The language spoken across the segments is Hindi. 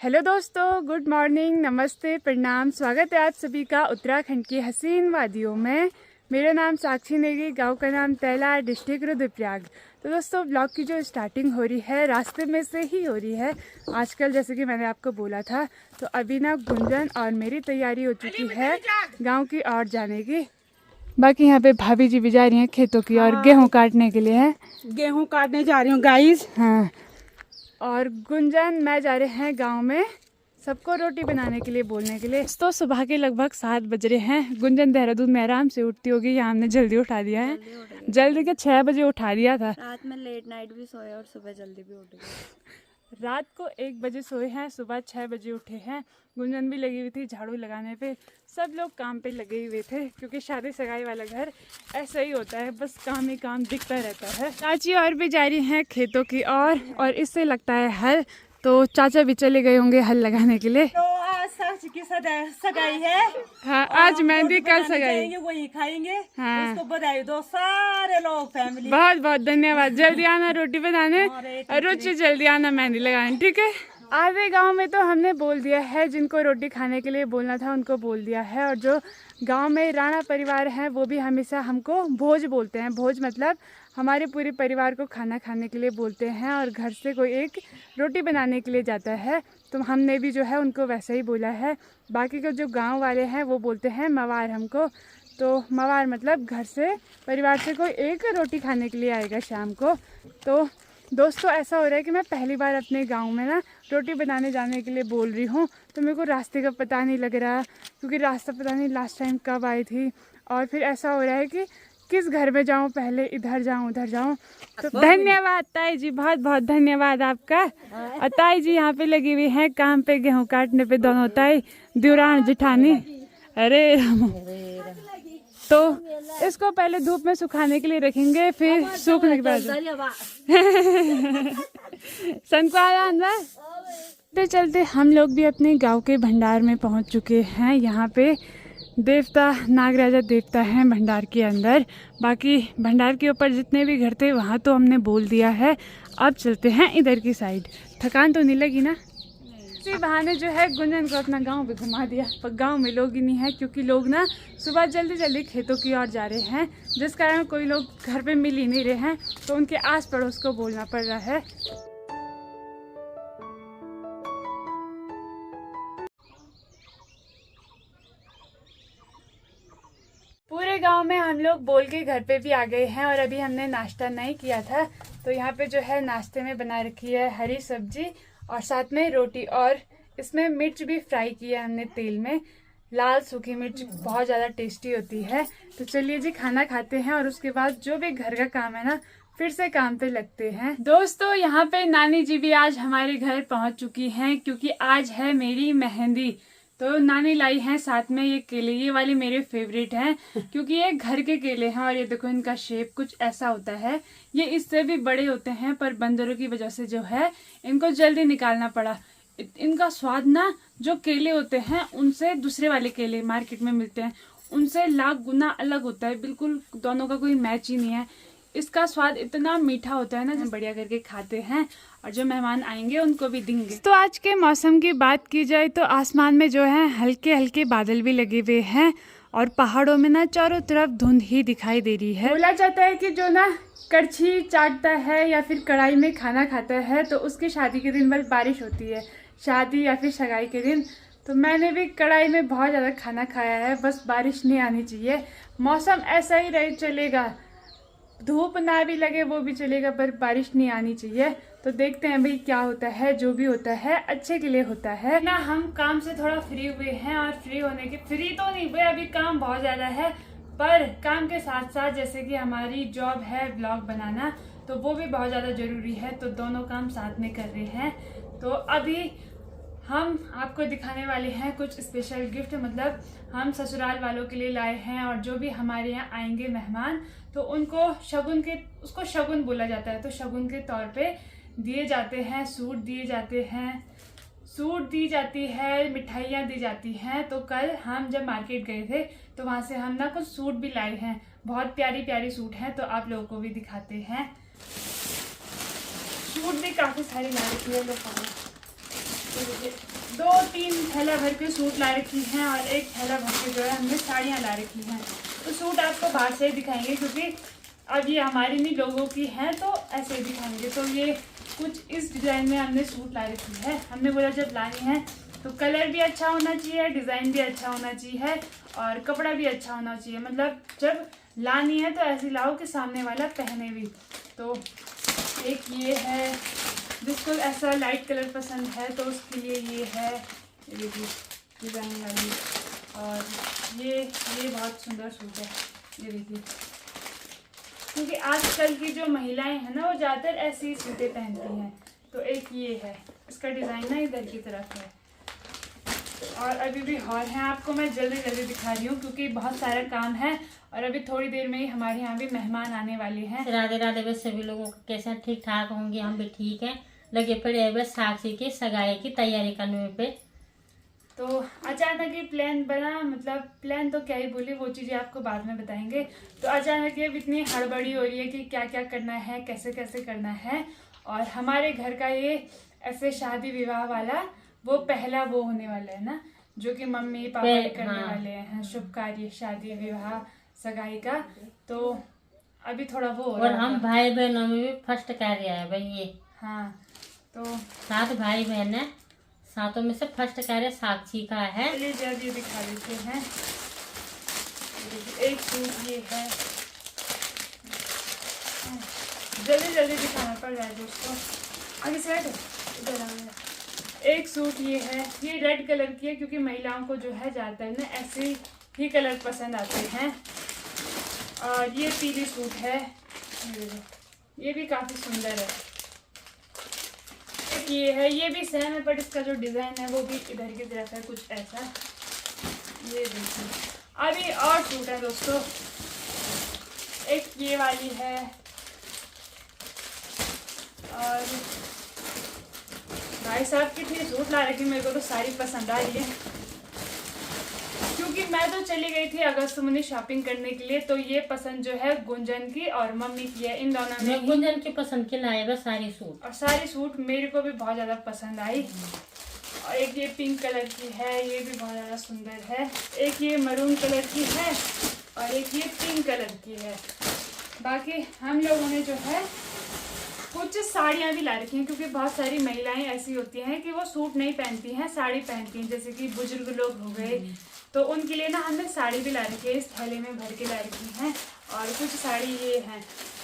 हेलो दोस्तों, गुड मॉर्निंग, नमस्ते, प्रणाम। स्वागत है आप सभी का उत्तराखंड की हसीन वादियों में। मेरा नाम साक्षी नेगी, गांव का नाम तैला, डिस्ट्रिक्ट रुद्रप्रयाग। तो दोस्तों, ब्लॉग की जो स्टार्टिंग हो रही है रास्ते में से ही हो रही है आजकल, जैसे कि मैंने आपको बोला था। तो अभी ना गुंजन और मेरी तैयारी हो चुकी है गाँव की ओर जाने की। बाकी यहाँ पे भाभी जी भी जा रही हैं खेतों की और गेहूँ काटने के लिए है। गेहूं काटने जा रही हूँ गाइस। हाँ, और गुंजन मैं जा रहे हैं गांव में सबको रोटी बनाने के लिए बोलने के लिए। तो सुबह के लगभग 7 बज रहे हैं। गुंजन देहरादून में आराम से उठती होगी, यहाँ हमने जल्दी उठा दिया है। जल्दी के 6 बजे उठा दिया था। रात में लेट नाइट भी सोए और सुबह जल्दी भी उठ गए। रात को 1 बजे सोए हैं, सुबह 6 बजे उठे हैं। गुंजन भी लगी हुई थी झाड़ू लगाने पे। सब लोग काम पे लगे हुए थे क्योंकि शादी सगाई वाला घर ऐसा ही होता है, बस काम ही काम दिखता रहता है। चाची और भी जा रही हैं खेतों की और इससे लगता है हल, तो चाचा भी चले गए होंगे हल लगाने के लिए। तो आज साक्षी की सगाई है। हाँ, आज मेहंदी, कल सगाई। वही खाएंगे। हाँ। उसको बधाई दो सारे लोग, फैमिली। बहुत बहुत धन्यवाद। जल्दी आना रोटी बनाने और रुचि जल्दी आना मेहंदी लगाने, ठीक है। आधे गांव में तो हमने बोल दिया है, जिनको रोटी खाने के लिए बोलना था उनको बोल दिया है। और जो गांव में राणा परिवार हैं वो भी हमेशा हमको भोज बोलते हैं। भोज मतलब हमारे पूरे परिवार को खाना खाने के लिए बोलते हैं और घर से कोई एक रोटी बनाने के लिए जाता है। तो हमने भी जो है उनको वैसा ही बोला है। बाकी के जो गांव वाले हैं वो बोलते हैं मवार हमको। तो मवार मतलब घर से, परिवार से कोई एक रोटी खाने के लिए आएगा शाम को। तो दोस्तों, ऐसा हो रहा है कि मैं पहली बार अपने गांव में ना रोटी बनाने जाने के लिए बोल रही हूँ। तो मेरे को रास्ते का पता नहीं लग रहा, क्योंकि रास्ता पता नहीं लास्ट टाइम कब आई थी। और फिर ऐसा हो रहा है कि किस घर में जाऊँ, पहले इधर जाऊँ उधर जाऊँ। तो धन्यवाद ताई जी, बहुत बहुत धन्यवाद आपका। और ताई जी यहाँ पे लगी हुई हैं काम पे, गेहूँ काटने पे। दोनों ताई, द्युरान जेठानी। अरे तो इसको पहले धूप में सुखाने के लिए रखेंगे, फिर सूखने के बाद चलते चलते हम लोग भी अपने गांव के भंडार में पहुंच चुके हैं। यहाँ पे देवता, नागराजा देवता हैं भंडार के अंदर। बाकी भंडार के ऊपर जितने भी घर थे वहाँ तो हमने बोल दिया है। अब चलते हैं इधर की साइड। थकान तो नहीं लगी ना? इसी बहाने जो है गुंजन को अपना गांव भी घुमा दिया। पर गांव में लोग ही नहीं है, क्योंकि लोग ना सुबह जल्दी जल्दी खेतों की ओर जा रहे हैं, जिस कारण कोई लोग घर पे मिल ही नहीं रहे हैं। तो उनके आस पड़ोस को बोलना पड़ रहा है। पूरे गांव में हम लोग बोल के घर पे भी आ गए हैं और अभी हमने नाश्ता नहीं किया था। तो यहाँ पे जो है नाश्ते में बना रखी है हरी सब्जी और साथ में रोटी, और इसमें मिर्च भी फ्राई किया है हमने तेल में। लाल सूखी मिर्च बहुत ज़्यादा टेस्टी होती है। तो चलिए जी, खाना खाते हैं और उसके बाद जो भी घर का काम है ना फिर से काम पे लगते हैं। दोस्तों, यहाँ पे नानी जी भी आज हमारे घर पहुँच चुकी हैं, क्योंकि आज है मेरी मेहंदी। तो नानी लाई हैं साथ में ये केले। ये वाली मेरे फेवरेट हैं क्योंकि ये घर के केले हैं। और ये देखो, इनका शेप कुछ ऐसा होता है। ये इससे भी बड़े होते हैं, पर बंदरों की वजह से जो है इनको जल्दी निकालना पड़ा। इनका स्वाद ना, जो केले होते हैं उनसे, दूसरे वाले केले मार्केट में मिलते हैं उनसे लाख गुना अलग होता है। बिल्कुल दोनों का कोई मैच ही नहीं है। इसका स्वाद इतना मीठा होता है ना, जो बढ़िया करके खाते हैं और जो मेहमान आएंगे उनको भी देंगे। तो आज के मौसम की बात की जाए तो आसमान में जो है हल्के हल्के बादल भी लगे हुए हैं और पहाड़ों में ना चारों तरफ धुंध ही दिखाई दे रही है। बोला जाता है कि जो ना कड़छी चाटता है या फिर कढ़ाई में खाना खाता है तो उसकी शादी के दिन बस बारिश होती है, शादी या फिर सगाई के दिन। तो मैंने भी कढ़ाई में बहुत ज़्यादा खाना खाया है, बस बारिश नहीं आनी चाहिए। मौसम ऐसा ही रहे चलेगा, धूप ना भी लगे वो भी चलेगा, पर बारिश नहीं आनी चाहिए। तो देखते हैं भाई क्या होता है। जो भी होता है अच्छे के लिए होता है ना। हम काम से थोड़ा फ्री हुए हैं और फ्री होने के, फ्री तो नहीं हुए, अभी काम बहुत ज़्यादा है। पर काम के साथ साथ जैसे कि हमारी जॉब है ब्लॉग बनाना, तो वो भी बहुत ज़्यादा ज़रूरी है। तो दोनों काम साथ में कर रहे हैं। तो अभी हम आपको दिखाने वाले हैं कुछ स्पेशल गिफ्ट, मतलब हम ससुराल वालों के लिए लाए हैं। और जो भी हमारे यहाँ आएंगे मेहमान, तो उनको शगुन के, उसको शगुन बोला जाता है, तो शगुन के तौर पे दिए जाते हैं, सूट दिए जाते हैं, सूट दी जाती है, मिठाइयाँ दी जाती हैं। तो कल हम जब मार्केट गए थे तो वहाँ से हम ना कुछ सूट भी लाए हैं। बहुत प्यारी प्यारी सूट हैं, तो आप लोगों को भी दिखाते हैं। सूट भी काफ़ी सारी ला रखी है लोग। थैला भर के सूट ला रखी हैं और एक थैला भर के जो है हमने साड़ियाँ ला रखी हैं। तो सूट आपको बाहर से ही दिखाएंगे क्योंकि अब ये हमारी नहीं लोगों की हैं तो ऐसे ही दिखाएंगे। तो ये कुछ इस डिज़ाइन में हमने सूट ला रखी है। हमने बोला जब लानी है तो कलर भी अच्छा होना चाहिए, डिज़ाइन भी अच्छा होना चाहिए और कपड़ा भी अच्छा होना चाहिए। मतलब जब लानी है तो ऐसी लाओ कि सामने वाला पहने भी। तो एक ये है, जिसको ऐसा लाइट कलर पसंद है तो उसके लिए ये है, ये देखिए डिज़ाइन वाली। और ये बहुत सुंदर सूट है, ये देखिए। क्योंकि आजकल की जो महिलाएं हैं ना वो ज़्यादातर ऐसी सूटें पहनती हैं। तो एक ये है, इसका डिज़ाइन ना इधर की तरफ है। और अभी भी और हैं, आपको मैं जल्दी दिखा रही हूँ क्योंकि बहुत सारा काम है और अभी थोड़ी देर में ही हमारे यहाँ भी मेहमान आने वाले हैं। राधे राधे। बस सभी लोगों को कैसे ठीक ठाक होंगे, हम भी ठीक हैं। लगे पड़े हैं बस साक्षी की सगाई की तैयारी करने पे। तो अचानक ही प्लान बना, मतलब प्लान तो क्या ही बोली, वो चीज़ें आपको बाद में बताएंगे। तो अचानक ये इतनी हड़बड़ी हो रही है कि क्या क्या करना है, कैसे कैसे करना है। और हमारे घर का ये ऐसे शादी विवाह वाला वो पहला वो होने वाला है ना, जो कि मम्मी पापा करने वाले हैं, शुभ कार्य शादी विवाह सगाई का। तो अभी थोड़ा वो हो रहा है। और हम भाई बहनों में भी फर्स्ट कार्य है भाई ये। हाँ, तो 7 भाई बहन है, 7 में से फर्स्ट कार्य साक्षी का है। चलिए जल्दी दिखा देते हैं। एक सूट ये है, जल्दी दिखाना पड़ रहा है दोस्तों। आगे से हटो, इधर आओ। एक सूट ये है, ये रेड कलर की है क्योंकि महिलाओं को जो है ज़्यादातर ना ऐसे ही कलर पसंद आते हैं। और ये पीली सूट है, ये भी काफ़ी सुंदर है। एक ये है, ये भी सेम है बट इसका जो डिज़ाइन है वो भी इधर की तरफ है कुछ ऐसा। ये देखिए, अभी और सूट है दोस्तों। एक ये वाली है और भाई साहब कितनी सूट ला रखी, मेरे को तो सारी पसंद आ रही है क्योंकि मैं तो चली गई थी अगस्त में शॉपिंग करने के लिए। तो ये पसंद जो है गुंजन की और मम्मी की है, इन दोनों में गुंजन की पसंद के लाए बस सारी सूट। और सारी सूट मेरे को भी बहुत ज़्यादा पसंद आई। और एक ये पिंक कलर की है, ये भी बहुत ज़्यादा सुंदर है। एक ये मरून कलर की है और एक ये पिंक कलर की है। बाकी हम लोगों ने जो है कुछ साड़ियाँ भी ला रखी हैं क्योंकि बहुत सारी महिलाएं ऐसी होती हैं कि वो सूट नहीं पहनती हैं, साड़ी पहनती हैं। जैसे कि बुजुर्ग लोग हो गए तो उनके लिए ना हमने साड़ी भी ला रखी है, इस थैले में भर के ला रखी हैं। और कुछ साड़ी ये हैं,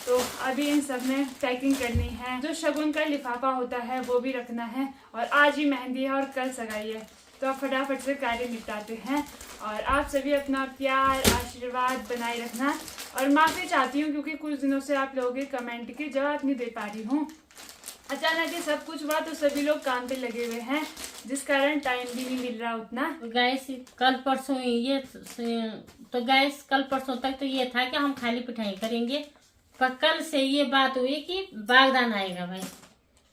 तो अभी इन सब में पैकिंग करनी है। जो शगुन का लिफाफा होता है वो भी रखना है। और आज ही मेहंदी है और कल सगाई है, तो आप फटाफट से कार्य निपटाते हैं। और आप सभी अपना प्यार आशीर्वाद बनाए रखना। और माफ़ी चाहती हूँ क्योंकि कुछ दिनों से आप लोगों के कमेंट के जवाब नहीं दे पा रही हूँ। अचानक ही सब कुछ हुआ तो सभी लोग काम पे लगे हुए हैं, जिस कारण टाइम भी नहीं मिल रहा उतना। गैस कल परसों ये तो गैस कल परसों तक तो ये था कि हम खाली पिठाई करेंगे, पर कल से ये बात हुई कि बागदान आएगा भाई।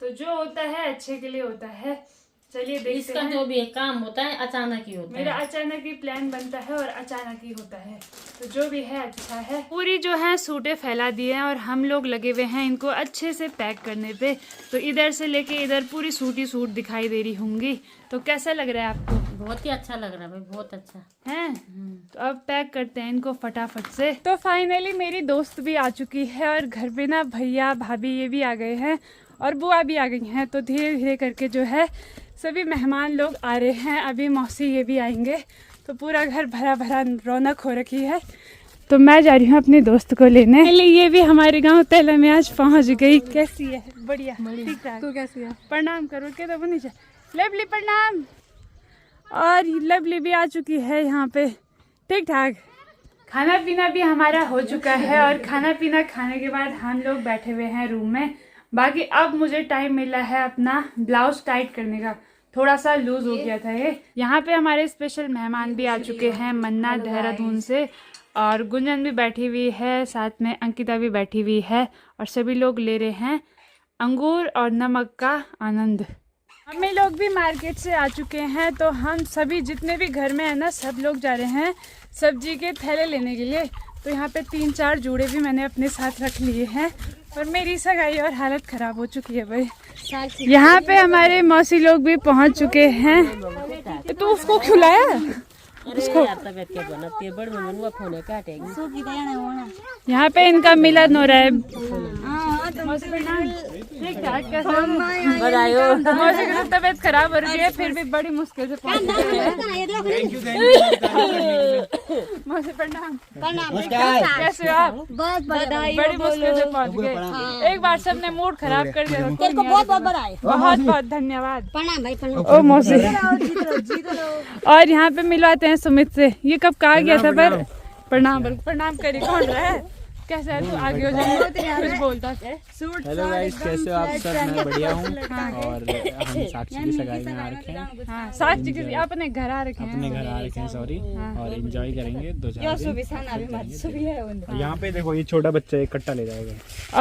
तो जो होता है अच्छे के लिए होता है। चलिए देखते इसका हैं। जो भी काम होता है अचानक ही होता मेरा है। अचानक ही प्लान बनता है और अचानक ही होता है, तो जो भी है अच्छा है। पूरी जो है सूटें फैला दी हैं और हम लोग लगे हुए हैं इनको अच्छे से पैक करने पे। तो इधर से लेके इधर पूरी सूट ही सूट दिखाई दे रही होंगी। तो कैसा लग रहा है आपको? बहुत ही अच्छा लग रहा है भाई, बहुत अच्छा है। तो अब पैक करते हैं इनको फटाफट से। तो फाइनली मेरी दोस्त भी आ चुकी है और घर पे ना भैया भाभी ये भी आ गए हैं और बुआ भी आ गई हैं। तो धीरे धीरे करके जो है सभी मेहमान लोग आ रहे हैं। अभी मौसी ये भी आएंगे, तो पूरा घर भरा भरा रौनक हो रखी है। तो मैं जा रही हूँ अपनी दोस्त को लेने। ये भी हमारे गांव तेला में आज पहुँच गई। कैसी है? बढ़िया, ठीक ठाक। तू कैसी है? प्रणाम करो के तो बनी जाए। लवली प्रणाम। और लवली भी आ चुकी है यहाँ पे, ठीक ठाक। खाना पीना भी हमारा हो चुका है और खाना पीना खाने के बाद हम लोग बैठे हुए हैं रूम में। बाकी अब मुझे टाइम मिला है अपना ब्लाउज टाइट करने का, थोड़ा सा लूज हो गया था ये। यहाँ पे हमारे स्पेशल मेहमान भी आ चुके हैं मन्ना देहरादून से, और गुंजन भी बैठी हुई है, साथ में अंकिता भी बैठी हुई है। और सभी लोग ले रहे हैं अंगूर और नमक का आनंद। हम लोग भी मार्केट से आ चुके हैं, तो हम सभी जितने भी घर में है ना सब लोग जा रहे हैं सब्जी के थैले लेने के लिए। तो यहाँ पे 3-4 जूड़े भी मैंने अपने साथ रख लिए हैं। और मेरी सगाई और हालत ख़राब हो चुकी है भाई। यहाँ पे हमारे मौसी लोग भी पहुँच चुके हैं। तू उसको क्यों लाया? अरे यार तबियत क्या बनाती है बड़ में मनुआ फोन है काटेगी। यहाँ पे इनका मिलन हो रहा है। बधाई मौसी की तबियत खराब हो रही है, फिर भी बड़ी मुश्किल से पहुंच गए हैं। मौसी प्रणाम। कैसे हो आप? बड़ी मुश्किल से पहुंच गए। एक बार सबने मूड खराब कर दिया। बहुत बहुत धन्यवाद। ओ मौसी। और यहाँ पे मिलवाते हैं सुमित से। ये कब कहा गया था पर प्रणाम करिए। कौन रहा है? कैसे है तू? आगे हो जाए कुछ बोलता है। हेलो गाइस, कैसे हो आप सब? मैं बढ़िया हूँ। और हम साक्षी की सगाई में आ रखे हैं। हाँ, साक्षी की अपने घर आ रखे हैं। अपने घर आ रखे हैं, सॉरी। और एंजॉय करेंगे 2-4 दिन। यहाँ पे देखो, ये छोटा बच्चा एक कट्टा ले जाएगा।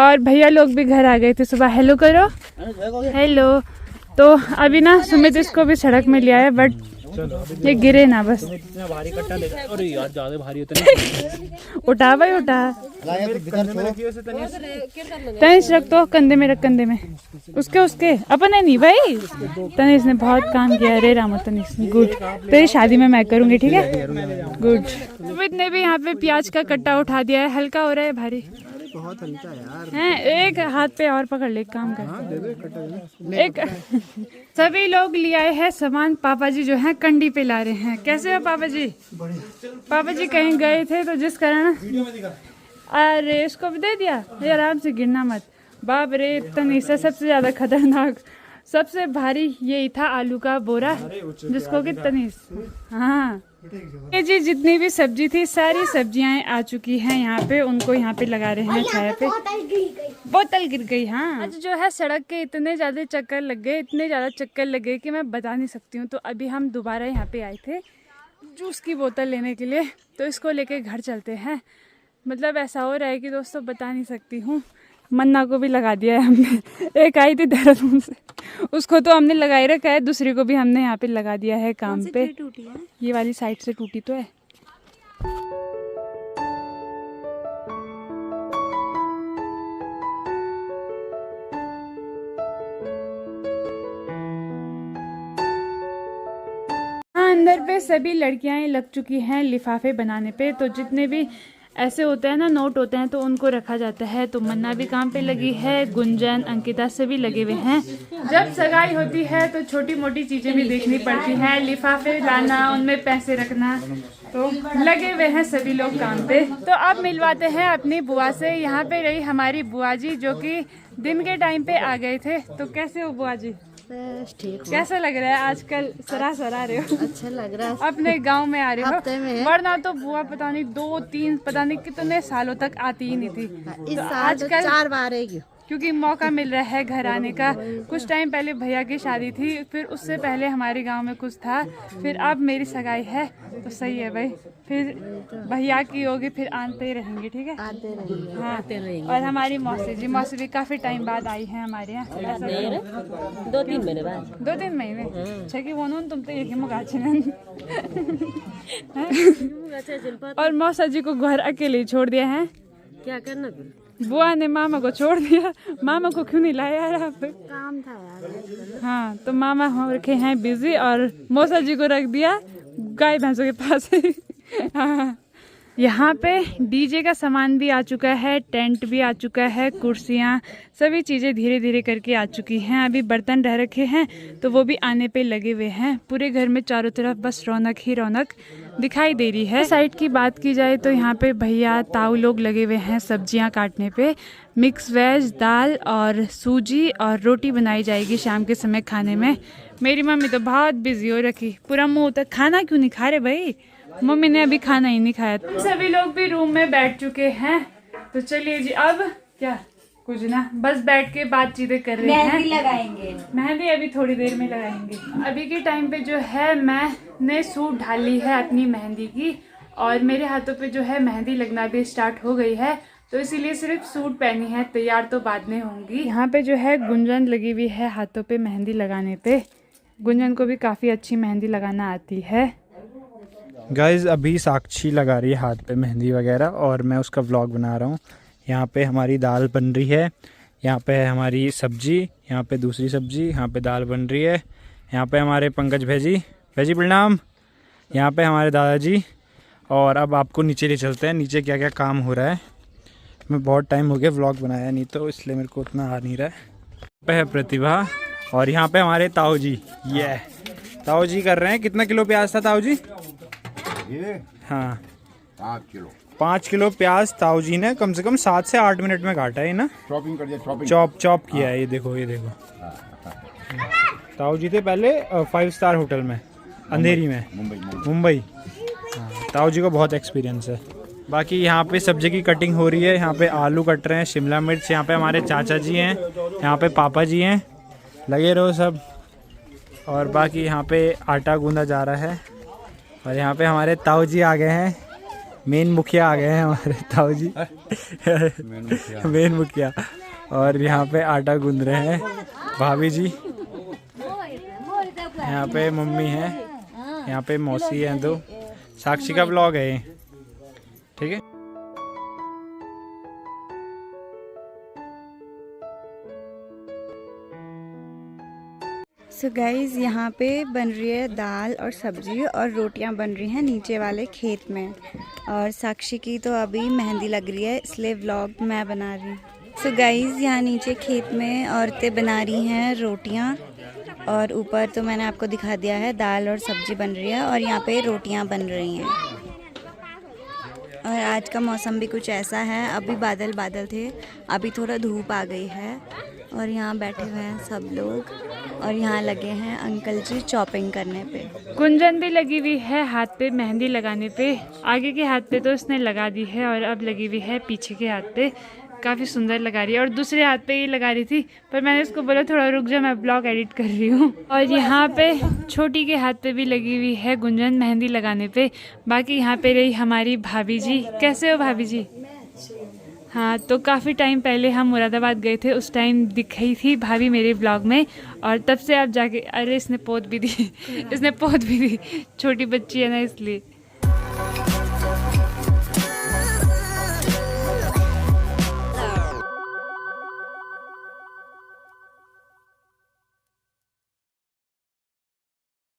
और भैया लोग भी घर आ गए थे सुबह। हेलो करो। हेलो। तो अभी ना सुमित इसको भी सड़क में लिया है, बट ये गिरे ना बस। इतना भारी कट्टा ले जाए। अरे यार ज्यादा भारी होता है। उठा भाई उठा। तनिष रख तो कंधे में रख, कंधे में उसके अपने नहीं भाई। तनिष ने बहुत काम किया। अरे रामो तनिष, गुड। तेरी शादी में मैं करूंगी, ठीक है? गुड। सुमित ने भी यहाँ पे प्याज का कट्टा उठा दिया है। हल्का हो रहा है भारी? बहुत हल्का यार है। एक हाथ पे और पकड़ ले, काम कर। एक सभी लोग ले आए हैं सामान। पापा जी जो है कंडी पे ला रहे हैं। कैसे हो पापा जी? पापा जी कहीं गए थे तो जिस कारण। अरे इसको भी दे दिया। ये आराम से, गिरना मत। बाप रे, तनीषा सबसे ज्यादा खतरनाक, सबसे भारी यही था आलू का बोरा, जिसको कि तनीष। हाँ ये जी जितनी भी सब्जी थी सारी सब्जियां आ चुकी हैं यहाँ पे। उनको यहाँ पे लगा रहे हैं छाया पे। बोतल गिर गई। हाँ, आज जो है सड़क के इतने ज्यादा चक्कर लग गए, इतने ज्यादा चक्कर लग गए कि मैं बता नहीं सकती हूँ। तो अभी हम दोबारा यहाँ पे आए थे जूस की बोतल लेने के लिए, तो इसको लेके घर चलते हैं। मतलब ऐसा हो रहा है कि दोस्तों बता नहीं सकती हूँ। मन्ना को भी लगा दिया है हमने। एक आई थी देहरादून से, उसको तो हमने लगाई रखा है, दूसरी को भी हमने यहाँ पे लगा दिया है काम पे। ये वाली साइड से टूटी तो है। अंदर पे सभी लड़कियां लग चुकी हैं लिफाफे बनाने पे। तो जितने भी ऐसे होते हैं ना, नोट होते हैं, तो उनको रखा जाता है। तो मन्ना भी काम पे लगी है, गुंजन, अंकिता से भी लगे हुए हैं। जब सगाई होती है तो छोटी मोटी चीजें भी देखनी पड़ती हैं। लिफाफे लाना, उनमें पैसे रखना, तो लगे हुए हैं सभी लोग काम पे। तो अब मिलवाते हैं अपनी बुआ से। यहाँ पे रही हमारी बुआ जी, जो कि दिन के टाइम पे आ गए थे। तो कैसे हो बुआ जी? ठीक। कैसा लग रहा है आजकल? सरासर आ रहे हो? अच्छा लग रहा है। अपने गांव में आ रहे हफ्ते में हो? है। वरना तो बुआ पता नहीं 2-3 पता नहीं कितने सालों तक आती ही नहीं थी। इस तो साल तो 4 बार आएगी, क्योंकि मौका मिल रहा है घर आने का। कुछ टाइम पहले भैया की शादी थी, फिर उससे पहले हमारे गांव में कुछ था, फिर अब मेरी सगाई है। तो सही है भाई, फिर भैया की होगी, फिर आते रहेंगे, ठीक है? आते रहेंगे। हाँ। और हमारी मौसी जी, मौसी भी काफी टाइम बाद आई है हमारे यहाँ। 2-3 महीने बाद। 2-3 महीने। अच्छा कि वो तुम तो एक मुगा। और मौसा जी को घर अकेले छोड़ दिया है। क्या करना फिर? बुआ ने मामा को छोड़ दिया। मामा को क्यों नहीं लाया यार आप? काम था यार। हाँ, तो मामा हो रखे हैं बिजी, और मौसा जी को रख दिया गाय भैंसों के पास। हाँ। यहाँ पे डीजे का सामान भी आ चुका है, टेंट भी आ चुका है, कुर्सियाँ, सभी चीज़ें धीरे धीरे करके आ चुकी हैं। अभी बर्तन रह रखे हैं तो वो भी आने पे लगे हुए हैं। पूरे घर में चारों तरफ बस रौनक ही रौनक दिखाई दे रही है। साइड की बात की जाए तो यहाँ पे भैया ताऊ लोग लगे हुए हैं सब्जियाँ काटने पे। मिक्स वेज, दाल और सूजी और रोटी बनाई जाएगी शाम के समय खाने में। मेरी मम्मी तो बहुत बिजी हो रखी, पूरा मुँह तक। खाना क्यों नहीं खा रहे भाई? मम्मी ने अभी खाना ही नहीं खाया। हम सभी लोग भी रूम में बैठ चुके हैं। तो चलिए जी, अब क्या कुछ ना, बस बैठ के बातचीतें कर रहे हैं। मेहंदी लगाएंगे। मेहंदी अभी थोड़ी देर में लगाएंगे। अभी के टाइम पे जो है मैंने सूट ढाली है अपनी मेहंदी की, और मेरे हाथों पे जो है मेहंदी लगना भी स्टार्ट हो गई है। तो इसीलिए सिर्फ सूट पहनी है, तैयार तो बाद में होंगी। यहाँ पे जो है गुंजन लगी हुई है हाथों पे मेहंदी लगाने पे। गुंजन को भी काफ़ी अच्छी मेहंदी लगाना आती है। गाइज अभी साक्षी लगा रही है हाथ पे मेहंदी वगैरह, और मैं उसका व्लॉग बना रहा हूँ। यहाँ पे हमारी दाल बन रही है, यहाँ पे है हमारी सब्जी, यहाँ पे दूसरी सब्जी, यहाँ पे दाल बन रही है। यहाँ पे हमारे पंकज भाई जी भैया प्रणाम। यहाँ पे हमारे दादाजी, और अब आपको नीचे ले चलते हैं, नीचे क्या क्या काम हो रहा है। मैं बहुत टाइम हो गया व्लॉग बनाया नहीं, तो इसलिए मेरे को उतना आ नहीं रहा है। यहाँ पे है प्रतिभा, और यहाँ पे हमारे ताऊ जी। ये ताऊ जी कर रहे हैं। कितना किलो प्याज था ताऊ जी? ये हाँ 5 5 किलो किलो प्याज ताऊ जी ने कम से कम 7 से 8 मिनट में काटा है ना। शॉपिंग कर दिया, शॉपिंग चॉप किया है। ये देखो ये देखो। ताऊ जी थे पहले 5 स्टार होटल में, अंधेरी में, मुंबई। हाँ, ताऊ जी को बहुत एक्सपीरियंस है। बाकी यहाँ पे सब्जी की कटिंग हो रही है। यहाँ पे आलू कट रहे हैं, शिमला मिर्च। यहाँ पे हमारे चाचा जी हैं, यहाँ पे पापा जी हैं, लगे रहो सब। और बाकी यहाँ पे आटा गूंदा जा रहा है। और यहाँ पे हमारे ताऊ जी आ गए हैं, मेन मुखिया आ गए हैं हमारे ताऊ जी। मेन मुखिया। और यहाँ पे आटा गूंद रहे हैं भाभी जी। यहाँ पे मम्मी है, यहाँ पे मौसी है 2। साक्षी का ब्लॉग है ये, ठीक है। सो गाइज़ यहाँ पे बन रही है दाल और सब्जी और रोटियां बन रही हैं नीचे वाले खेत में। और साक्षी की तो अभी मेहंदी लग रही है, इसलिए व्लॉग मैं बना रही हूँ। सो गाइज़ यहाँ नीचे खेत में औरतें बना रही हैं रोटियां, और ऊपर तो मैंने आपको दिखा दिया है दाल और सब्जी बन रही है, और यहाँ पे रोटियां बन रही हैं। और आज का मौसम भी कुछ ऐसा है, अभी बादल बादल थे, अभी थोड़ा धूप आ गई है। और यहाँ बैठे हुए हैं सब लोग, और यहाँ लगे हैं अंकल जी चॉपिंग करने पे। गुंजन भी लगी हुई है हाथ पे मेहंदी लगाने पे। आगे के हाथ पे तो उसने लगा दी है, और अब लगी हुई है पीछे के हाथ पे। काफ़ी सुंदर लगा रही है। और दूसरे हाथ पे ये लगा रही थी, पर मैंने उसको बोला थोड़ा रुक जा, मैं ब्लॉग एडिट कर रही हूँ। और यहाँ पे छोटी के हाथ पे भी लगी हुई है गुंजन मेहंदी लगाने पे। बाकी यहाँ पे रही हमारी भाभी जी। कैसे हो भाभी जी? हाँ, तो काफ़ी टाइम पहले हम मुरादाबाद गए थे, उस टाइम दिखाई थी भाभी मेरे ब्लॉग में। और तब से आप जाके, अरे इसने पोत भी दी इसने पोत भी दी, छोटी बच्ची है ना इसलिए।